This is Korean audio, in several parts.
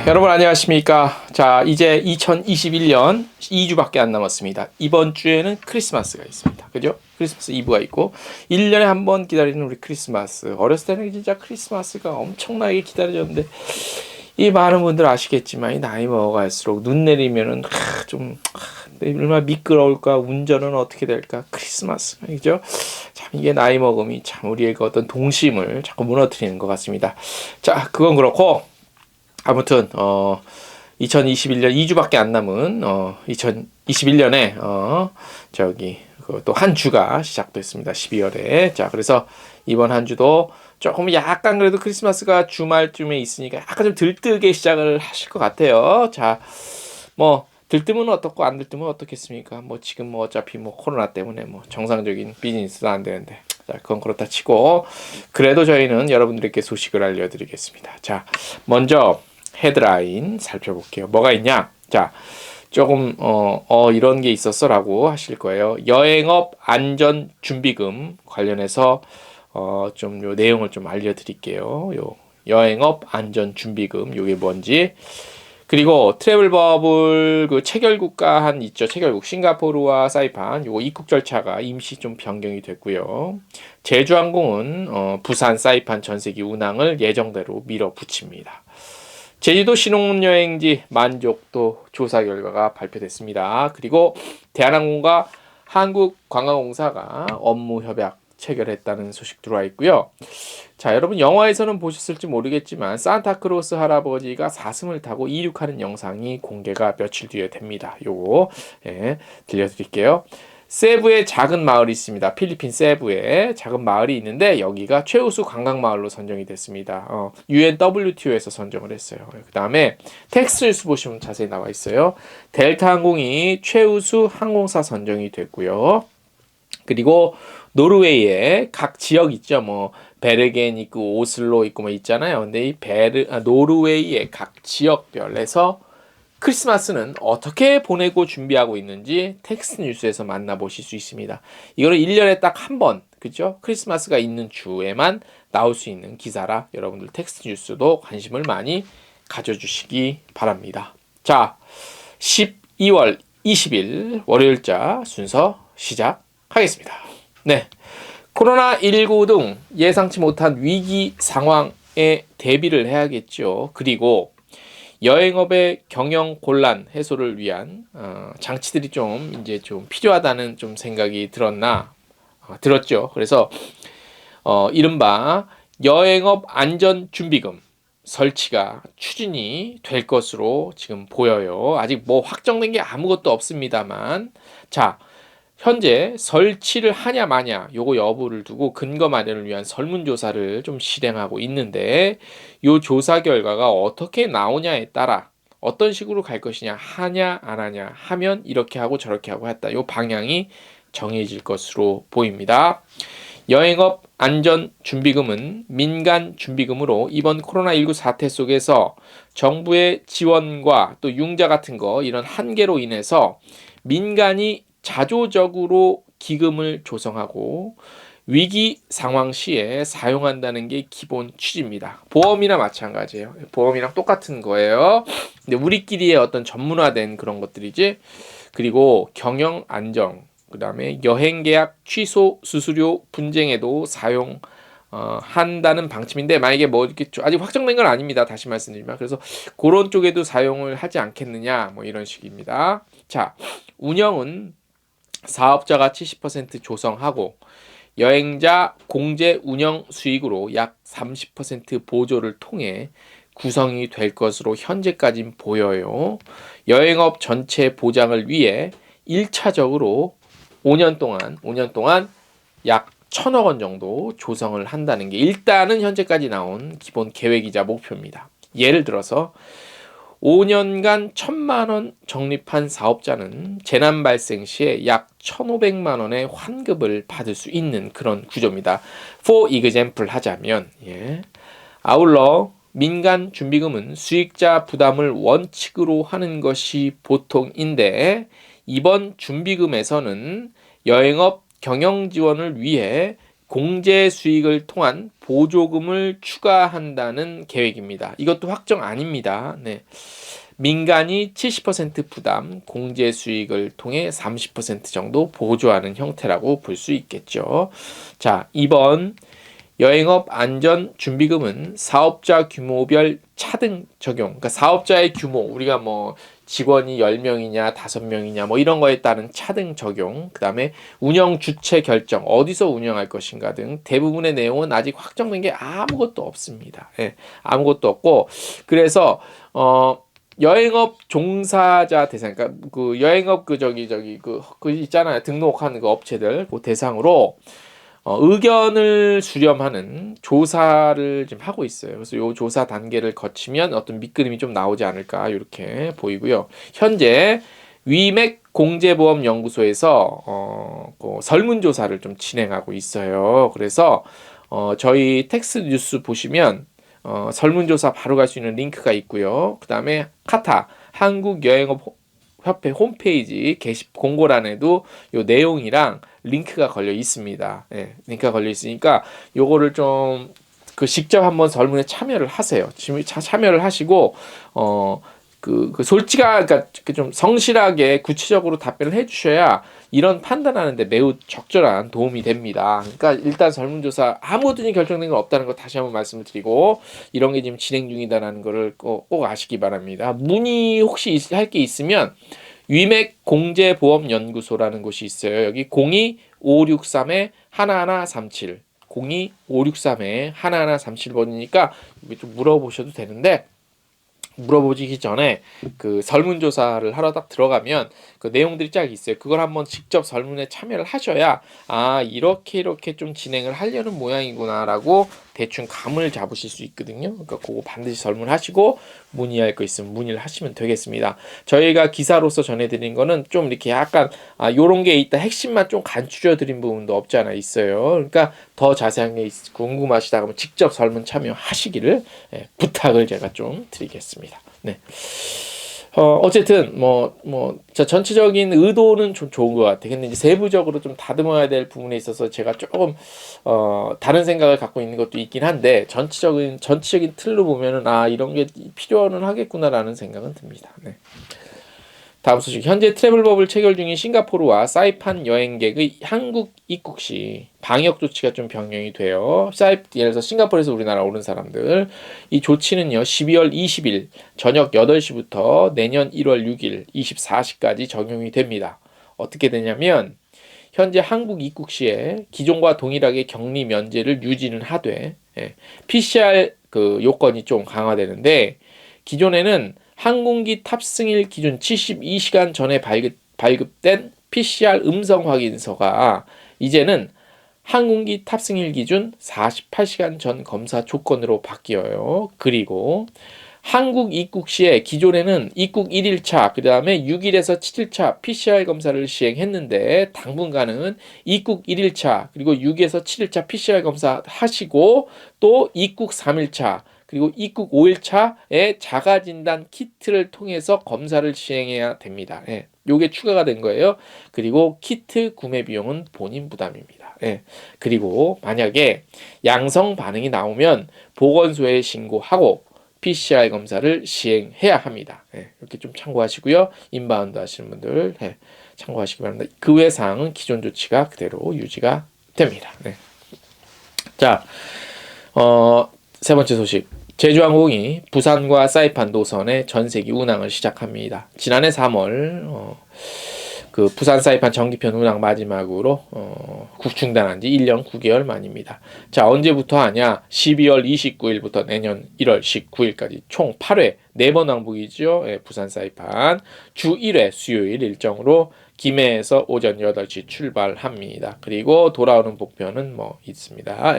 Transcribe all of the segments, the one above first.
여러분 안녕하십니까. 자, 이제 2021년 2주밖에 안 남았습니다. 이번 주에는 크리스마스가 있습니다. 그죠? 크리스마스 이브가 있고 1년에 한 번 기다리는 우리 크리스마스. 어렸을 때는 진짜 크리스마스가 엄청나게 기다려졌는데 이 많은 분들 아시겠지만 이 나이 먹어갈수록 눈 내리면은 얼마나 미끄러울까, 운전은 어떻게 될까, 크리스마스, 그죠? 참 이게 나이 먹음이 참 우리의 그 어떤 동심을 자꾸 무너뜨리는 것 같습니다. 자, 그건 그렇고 아무튼 2021년 2주밖에 안 남은 2021년에 또 한 주가 시작됐습니다. 12월에. 자, 그래서 이번 한 주도 조금 약간 그래도 크리스마스가 주말쯤에 있으니까 약간 좀 들뜨게 시작을 하실 것 같아요. 자, 뭐 들뜨면 어떻고 안 들뜨면 어떻겠습니까? 뭐 지금 뭐 어차피 뭐 코로나 때문에 뭐 정상적인 비즈니스도 안 되는데. 자, 그건 그렇다 치고 그래도 저희는 여러분들께 소식을 알려드리겠습니다. 자, 먼저 헤드라인 살펴볼게요. 뭐가 있냐? 자, 조금 이런 게 있었어라고 하실 거예요. 여행업 안전 준비금 관련해서 좀 요 내용을 좀 알려드릴게요. 요 여행업 안전 준비금 요게 뭔지. 그리고 트래블 버블 그 체결 국가 한 있죠. 체결국 싱가포르와 사이판 요거 입국 절차가 임시 좀 변경이 됐고요. 제주항공은 부산 사이판 전세기 운항을 예정대로 밀어붙입니다. 제주도 신혼여행지 만족도 조사 결과가 발표됐습니다. 그리고 대한항공과 한국관광공사가 업무 협약 체결했다는 소식 들어와 있고요. 자, 여러분 영화에서는 보셨을지 모르겠지만 산타크로스 할아버지가 사슴을 타고 이륙하는 영상이 공개가 며칠 뒤에 됩니다. 요거 들려드릴게요. 세부에 작은 마을이 있습니다. 필리핀 세부에 작은 마을이 있는데 여기가 최우수 관광마을로 선정이 됐습니다. UNWTO에서 선정을 했어요. 그 다음에 텍스트 뉴스 보시면 자세히 나와 있어요. 델타 항공이 최우수 항공사 선정이 됐고요. 그리고 노르웨이의 각 지역 있죠. 뭐 베르겐 있고 오슬로 있고 뭐 있잖아요. 근데 이 노르웨이의 각 지역별에서 크리스마스는 어떻게 보내고 준비하고 있는지 텍스트 뉴스에서 만나보실 수 있습니다. 이거는 1년에 딱 한 번, 그죠? 크리스마스가 있는 주에만 나올 수 있는 기사라 여러분들 텍스트 뉴스도 관심을 많이 가져주시기 바랍니다. 자, 12월 20일 월요일자 순서 시작하겠습니다. 네, 코로나19 등 예상치 못한 위기 상황에 대비를 해야겠죠. 그리고 여행업의 경영 곤란 해소를 위한 장치들이 좀 이제 좀 필요하다는 좀 생각이 들었죠. 그래서 이른바 여행업 안전 준비금 설치가 추진이 될 것으로 지금 보여요. 아직 뭐 확정된 게 아무것도 없습니다만, 자, 현재 설치를 하냐 마냐 요거 여부를 두고 근거 마련을 위한 설문조사를 좀 실행하고 있는데 요 조사 결과가 어떻게 나오냐에 따라 어떤 식으로 갈 것이냐, 하냐 안 하냐, 하면 이렇게 하고 저렇게 하고 했다. 요 방향이 정해질 것으로 보입니다. 여행업 안전준비금은 민간 준비금으로 이번 코로나19 사태 속에서 정부의 지원과 또 융자 같은 거 이런 한계로 인해서 민간이 자조적으로 기금을 조성하고 위기 상황 시에 사용한다는 게 기본 취지입니다. 보험이나 마찬가지예요. 보험이랑 똑같은 거예요. 근데 우리끼리의 어떤 전문화된 그런 것들이지. 그리고 경영 안정, 그 다음에 여행 계약 취소 수수료 분쟁에도 사용 한다는 방침인데 만약에 뭐 이렇게 아직 확정된 건 아닙니다. 다시 말씀드리면 그래서 그런 쪽에도 사용을 하지 않겠느냐 뭐 이런 식입니다. 자, 운영은 사업자가 70% 조성하고 여행자 공제 운영 수익으로 약 30% 보조를 통해 구성이 될 것으로 현재까진 보여요. 여행업 전체 보장을 위해 1차적으로 5년 동안 약 1,000억 원 정도 조성을 한다는 게 일단은 현재까지 나온 기본 계획이자 목표입니다. 예를 들어서 5년간 1,000만 원 적립한 사업자는 재난 발생 시에 약 1,500만 원의 환급을 받을 수 있는 그런 구조입니다. For example 하자면 아울러 민간 준비금은 수익자 부담을 원칙으로 하는 것이 보통인데 이번 준비금에서는 여행업 경영 지원을 위해 공제 수익을 통한 보조금을 추가한다는 계획입니다. 이것도 확정 아닙니다. 네. 민간이 70% 부담, 공제 수익을 통해 30% 정도 보조하는 형태라고 볼 수 있겠죠. 자, 2번 여행업 안전 준비금은 사업자 규모별 차등 적용. 그러니까 사업자의 규모, 우리가 뭐 직원이 10명이냐 5명이냐 뭐 이런 거에 따른 차등 적용, 그 다음에 운영 주체 결정, 어디서 운영할 것인가 등 대부분의 내용은 아직 확정된 게 아무것도 없습니다. 예, 아무것도 없고, 그래서 여행업 종사자 대상, 그러니까 그 여행업 그 있잖아요, 등록하는 그 업체들 그 대상으로 의견을 수렴하는 조사를 지금 하고 있어요. 그래서 이 조사 단계를 거치면 어떤 밑그림이 좀 나오지 않을까 이렇게 보이고요. 현재 위맥공제보험연구소에서 그 설문조사를 좀 진행하고 있어요. 그래서 저희 텍스 뉴스 보시면 설문조사 바로 갈 수 있는 링크가 있고요. 그 다음에 카타 한국여행업 협회 홈페이지 게시 공고란에도 요 내용이랑 링크가 걸려 있습니다. 예, 링크가 걸려 있으니까 요거를 좀 그 직접 한번 설문에 참여를 하세요. 참여를 하시고 그러니까 좀 성실하게 구체적으로 답변을 해주셔야 이런 판단하는데 매우 적절한 도움이 됩니다. 그러니까 일단 설문조사 아무든지 결정된 건 없다는 거 다시 한번 말씀을 드리고, 이런 게 지금 진행 중이다라는 거를 꼭 아시기 바랍니다. 문의 혹시 할 게 있으면 위맥공제보험연구소라는 곳이 있어요. 여기 02-563-1137 02-563-1137번이니까 좀 물어보셔도 되는데, 물어보기 전에 그 설문조사를 하러 딱 들어가면 그 내용들이 쫙 있어요. 그걸 한번 직접 설문에 참여를 하셔야 이렇게 좀 진행을 하려는 모양이구나라고 대충 감을 잡으실 수 있거든요. 그러니까 그거 반드시 설문하시고 문의할 거 있으면 문의를 하시면 되겠습니다. 저희가 기사로서 전해드린 거는 좀 이렇게 약간 요런 게 있다, 핵심만 좀 간추려 드린 부분도 없지 않아 있어요. 그러니까 더 자세한 게 궁금하시다 그러면 직접 설문 참여하시기를 부탁을 제가 좀 드리겠습니다. 네. 어쨌든 전체적인 의도는 좀 좋은 것 같아요. 근데 이제 세부적으로 좀 다듬어야 될 부분에 있어서 제가 조금 다른 생각을 갖고 있는 것도 있긴 한데, 전체적인 틀로 보면은 이런 게 필요는 하겠구나라는 생각은 듭니다. 네. 다음 소식. 현재 트래블버블 체결 중인 싱가포르와 사이판 여행객의 한국 입국 시 방역 조치가 좀 변경이 돼요. 예를 들어서 싱가포르에서 우리나라 오는 사람들, 이 조치는요 12월 20일 저녁 8시부터 내년 1월 6일 24시까지 적용이 됩니다. 어떻게 되냐면, 현재 한국 입국 시에 기존과 동일하게 격리 면제를 유지는 하되 PCR 그 요건이 좀 강화되는데, 기존에는 항공기 탑승일 기준 72시간 전에 발급된 PCR 음성 확인서가 이제는 항공기 탑승일 기준 48시간 전 검사 조건으로 바뀌어요. 그리고 한국 입국 시에 기존에는 입국 1일차, 그 다음에 6일에서 7일차 PCR 검사를 시행했는데, 당분간은 입국 1일차, 그리고 6일에서 7일차 PCR 검사 하시고, 또 입국 3일차, 그리고 입국 5일차에 자가진단 키트를 통해서 검사를 시행해야 됩니다. 요게 추가가 된 거예요. 그리고 키트 구매 비용은 본인 부담입니다. 그리고 만약에 양성 반응이 나오면 보건소에 신고하고 PCR 검사를 시행해야 합니다. 이렇게 좀 참고하시고요. 인바운드 하시는 분들 참고하시기 바랍니다. 그 외 사항은 기존 조치가 그대로 유지가 됩니다. 자, 세 번째 소식. 제주항공이 부산과 사이판 노선의 전세기 운항을 시작합니다. 지난해 3월 그 부산 사이판 정기편 운항 마지막으로 중단한 지 1년 9개월 만입니다. 자, 언제부터 하냐? 12월 29일부터 내년 1월 19일까지 총 8회 4번 왕복이죠. 부산 사이판 주 1회 수요일 일정으로 김해에서 오전 8시 출발합니다. 그리고 돌아오는 목표는 있습니다.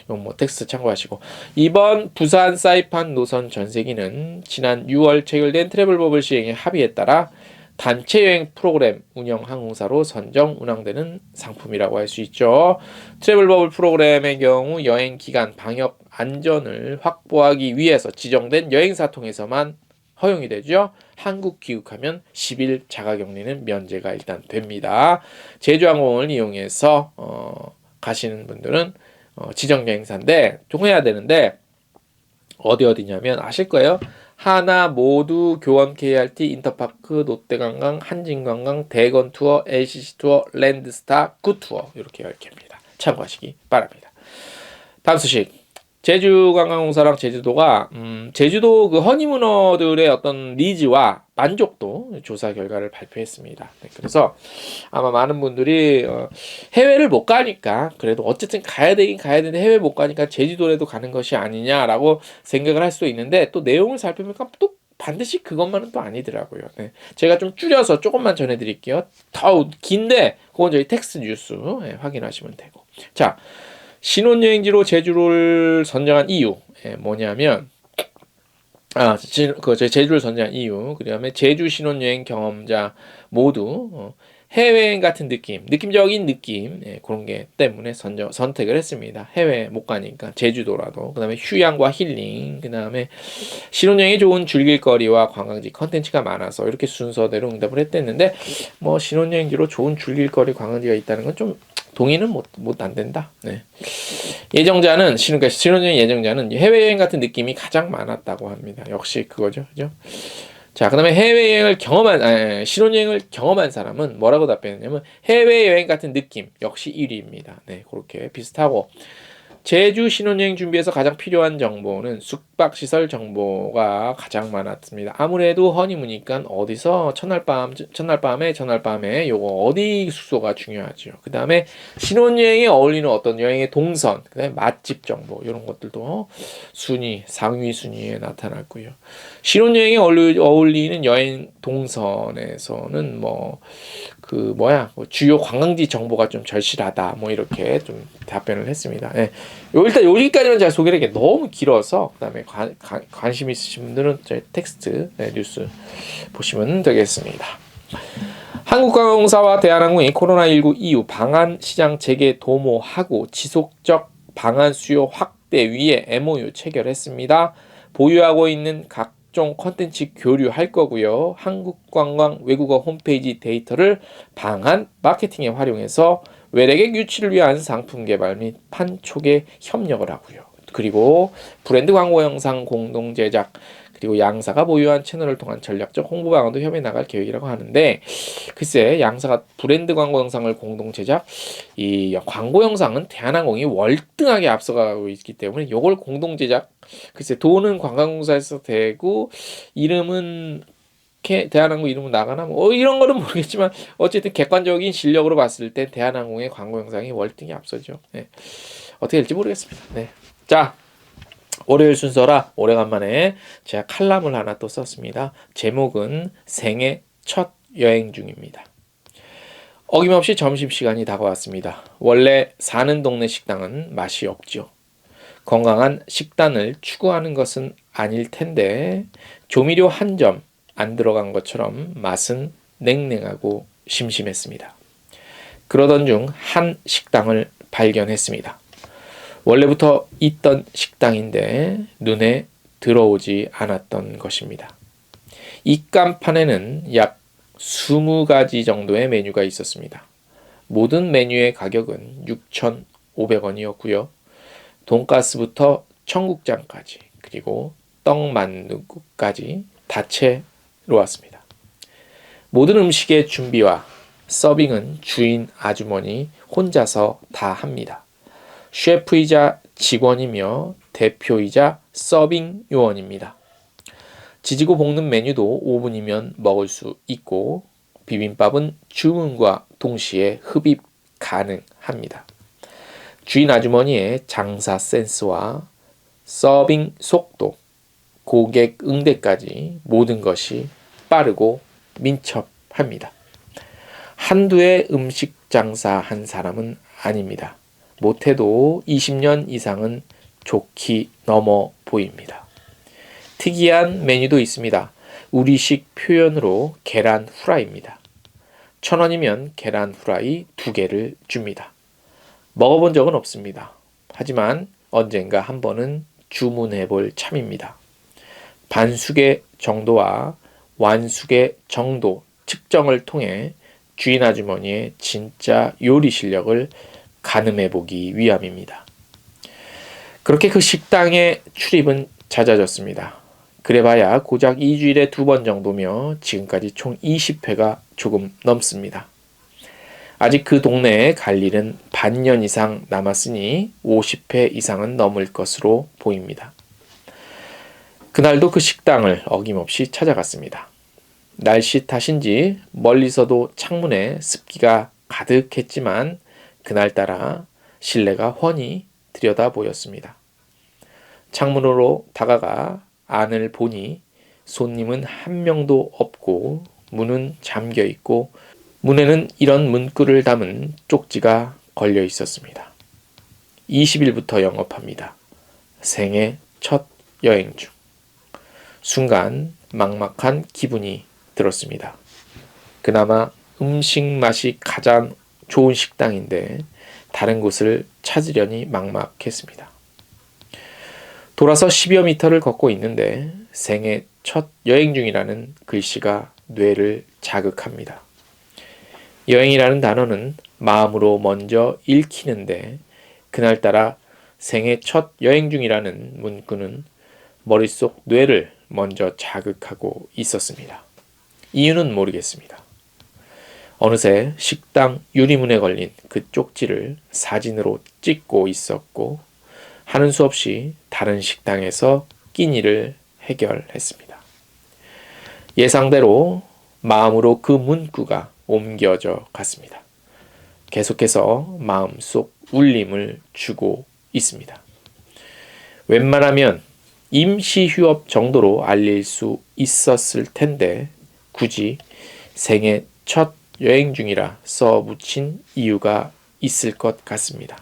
이건 텍스트 참고하시고, 이번 부산 사이판 노선 전세기는 지난 6월 체결된 트래블버블 시행의 합의에 따라 단체 여행 프로그램 운영 항공사로 선정 운항되는 상품이라고 할 수 있죠. 트래블버블 프로그램의 경우 여행 기간 방역 안전을 확보하기 위해서 지정된 여행사 통해서만 허용이 되죠. 한국 귀국하면 10일 자가격리는 면제가 일단 됩니다. 제주항공을 이용해서 가시는 분들은 지정 여행사인데 통해야 되는데 어디냐면 아실 거예요. 하나, 모두, 교원 KRT, 인터파크, 롯데관광, 한진관광, 대건투어, LCC투어, 랜드스타, 굿투어 이렇게 10개입니다. 참고하시기 바랍니다. 다음 소식. 제주관광공사랑 제주도가 제주도 그 허니문어들의 어떤 니즈와 만족도 조사 결과를 발표했습니다. 네, 그래서 아마 많은 분들이 해외를 못 가니까 그래도 어쨌든 가야 되긴 가야 되는데 해외 못 가니까 제주도라도 가는 것이 아니냐라고 생각을 할 수도 있는데 또 내용을 살펴보니까 또 반드시 그것만은 또 아니더라고요. 네, 제가 좀 줄여서 조금만 전해드릴게요. 더 긴데 그건 저희 텍스트 뉴스 확인하시면 되고. 자, 신혼여행지로 제주를 선정한 이유 뭐냐면 저희 제주를 선정한 이유 그다음에 제주 신혼여행 경험자 모두 해외여행 같은 느낌적인 느낌 그런 게 때문에 선택을 했습니다. 해외 못 가니까 제주도라도 그다음에 휴양과 힐링 그다음에 신혼여행에 좋은 즐길거리와 관광지 컨텐츠가 많아서 이렇게 순서대로 응답을 했댔는데 뭐 신혼여행지로 좋은 즐길거리 관광지가 있다는 건 좀 동의는 못 안 된다. 네. 신혼여행 예정자는 해외여행 같은 느낌이 가장 많았다고 합니다. 역시 그거죠, 그죠? 자, 그다음에 신혼여행을 경험한 사람은 뭐라고 답변했냐면 해외여행 같은 느낌 역시 1위입니다. 네, 그렇게 비슷하고 제주 신혼여행 준비해서 가장 필요한 정보는 숙박시설 정보가 가장 많았습니다. 아무래도 허니문이니까 어디서 첫날밤에 요거 어디 숙소가 중요하죠. 그 다음에 신혼여행에 어울리는 어떤 여행의 동선, 그 다음에 맛집 정보 이런 것들도 상위 순위에 나타났고요. 신혼여행에 어울리는 여행 동선에서는 주요 관광지 정보가 좀 절실하다. 이렇게 좀 답변을 했습니다. 네. 일단 여기까지는 제가 소개를 하기 너무 길어서 그다음에 관심 있으신 분들은 저희 텍스트 뉴스 보시면 되겠습니다. 한국관광공사와 대한항공이 코로나19 이후 방한 시장 재개 도모하고 지속적 방한 수요 확대 위에 MOU 체결했습니다. 보유하고 있는 각종 컨텐츠 교류할 거고요. 한국관광 외국어 홈페이지 데이터를 방한 마케팅에 활용해서 외래객 유치를 위한 상품 개발 및 판촉에 협력을 하고요. 그리고 브랜드 광고 영상 공동 제작 그리고 양사가 보유한 채널을 통한 전략적 홍보 방안도 협의해 나갈 계획이라고 하는데 글쎄 양사가 브랜드 광고 영상을 공동 제작 이 광고 영상은 대한항공이 월등하게 앞서가고 있기 때문에 이걸 공동 제작 글쎄 돈은 관광공사에서 되고 이름은 대한항공 이름은 나가나 이런 거는 모르겠지만 어쨌든 객관적인 실력으로 봤을 때 대한항공의 광고 영상이 월등히 앞서죠. 네. 어떻게 될지 모르겠습니다. 네. 자, 월요일 순서라 오래간만에 제가 칼럼을 하나 또 썼습니다. 제목은 생애 첫 여행 중입니다. 어김없이 점심시간이 다가왔습니다. 원래 사는 동네 식당은 맛이 없죠. 건강한 식단을 추구하는 것은 아닐 텐데 조미료 한 점 안 들어간 것처럼 맛은 냉랭하고 심심했습니다. 그러던 중 한 식당을 발견했습니다. 원래부터 있던 식당인데 눈에 들어오지 않았던 것입니다. 입간판에는 약 20가지 정도의 메뉴가 있었습니다. 모든 메뉴의 가격은 6,500원이었고요. 돈가스부터 청국장까지 그리고 떡만두국까지 다채로웠습니다. 모든 음식의 준비와 서빙은 주인 아주머니 혼자서 다 합니다. 셰프이자 직원이며 대표이자 서빙 요원입니다. 지지고 볶는 메뉴도 5분이면 먹을 수 있고 비빔밥은 주문과 동시에 흡입 가능합니다. 주인 아주머니의 장사 센스와 서빙 속도, 고객 응대까지 모든 것이 빠르고 민첩합니다. 한두 해 음식 장사한 사람은 아닙니다. 못해도 20년 이상은 좋게 넘어 보입니다. 특이한 메뉴도 있습니다. 우리식 표현으로 계란 후라이입니다. 1,000원이면 계란 후라이 2개를 줍니다. 먹어본 적은 없습니다. 하지만 언젠가 한 번은 주문해 볼 참입니다. 반숙의 정도와 완숙의 정도 측정을 통해 주인 아주머니의 진짜 요리 실력을 가늠해 보기 위함입니다. 그렇게 그 식당의 출입은 잦아졌습니다. 그래봐야 고작 2주일에 2번 정도며 지금까지 총 20회가 조금 넘습니다. 아직 그 동네에 갈 일은 반년 이상 남았으니 50회 이상은 넘을 것으로 보입니다. 그날도 그 식당을 어김없이 찾아갔습니다. 날씨 탓인지 멀리서도 창문에 습기가 가득했지만 그날따라 실내가 훤히 들여다 보였습니다. 창문으로 다가가 안을 보니 손님은 한 명도 없고 문은 잠겨 있고 문에는 이런 문구를 담은 쪽지가 걸려 있었습니다. 20일부터 영업합니다. 생애 첫 여행 중. 순간 막막한 기분이 들었습니다. 그나마 음식 맛이 가장 좋은 식당인데 다른 곳을 찾으려니 막막했습니다. 돌아서 10여 미터를 걷고 있는데 생애 첫 여행 중이라는 글씨가 뇌를 자극합니다. 여행이라는 단어는 마음으로 먼저 읽히는데 그날따라 생애 첫 여행 중이라는 문구는 머릿속 뇌를 먼저 자극하고 있었습니다. 이유는 모르겠습니다. 어느새 식당 유리문에 걸린 그 쪽지를 사진으로 찍고 있었고 하는 수 없이 다른 식당에서 끼니를 해결했습니다. 예상대로 마음으로 그 문구가 옮겨져 갔습니다. 계속해서 마음속 울림을 주고 있습니다. 웬만하면 임시 휴업 정도로 알릴 수 있었을 텐데 굳이 생애 첫 여행 중이라 써붙인 이유가 있을 것 같습니다.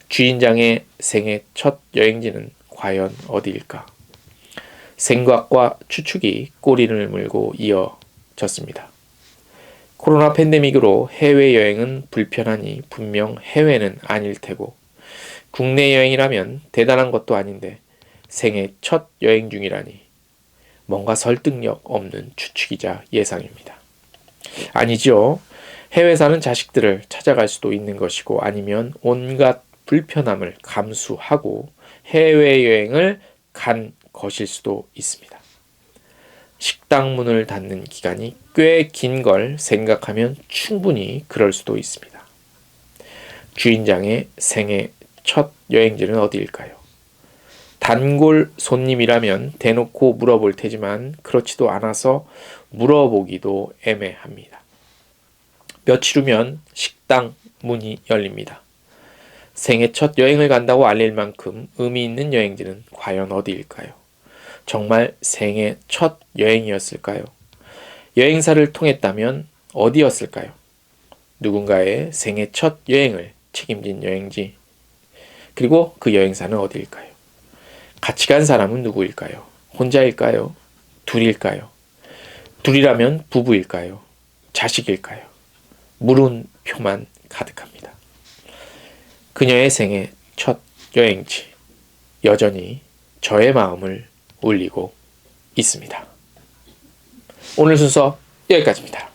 주인장의 생애 첫 여행지는 과연 어디일까? 생각과 추측이 꼬리를 물고 이어졌습니다. 코로나 팬데믹으로 해외여행은 불편하니 분명 해외는 아닐 테고 국내 여행이라면 대단한 것도 아닌데 생애 첫 여행 중이라니 뭔가 설득력 없는 추측이자 예상입니다. 아니죠. 해외 사는 자식들을 찾아갈 수도 있는 것이고 아니면 온갖 불편함을 감수하고 해외여행을 간 것일 수도 있습니다. 식당 문을 닫는 기간이 꽤 긴 걸 생각하면 충분히 그럴 수도 있습니다. 주인장의 생애 첫 여행지는 어디일까요? 단골 손님이라면 대놓고 물어볼 테지만 그렇지도 않아서 물어보기도 애매합니다. 며칠 후면 식당 문이 열립니다. 생애 첫 여행을 간다고 알릴 만큼 의미 있는 여행지는 과연 어디일까요? 정말 생애 첫 여행이었을까요? 여행사를 통했다면 어디였을까요? 누군가의 생애 첫 여행을 책임진 여행지. 그리고 그 여행사는 어디일까요? 같이 간 사람은 누구일까요? 혼자일까요? 둘일까요? 둘이라면 부부일까요? 자식일까요? 물음표만 가득합니다. 그녀의 생애 첫 여행지. 여전히 저의 마음을 울리고 있습니다. 오늘 순서 여기까지입니다.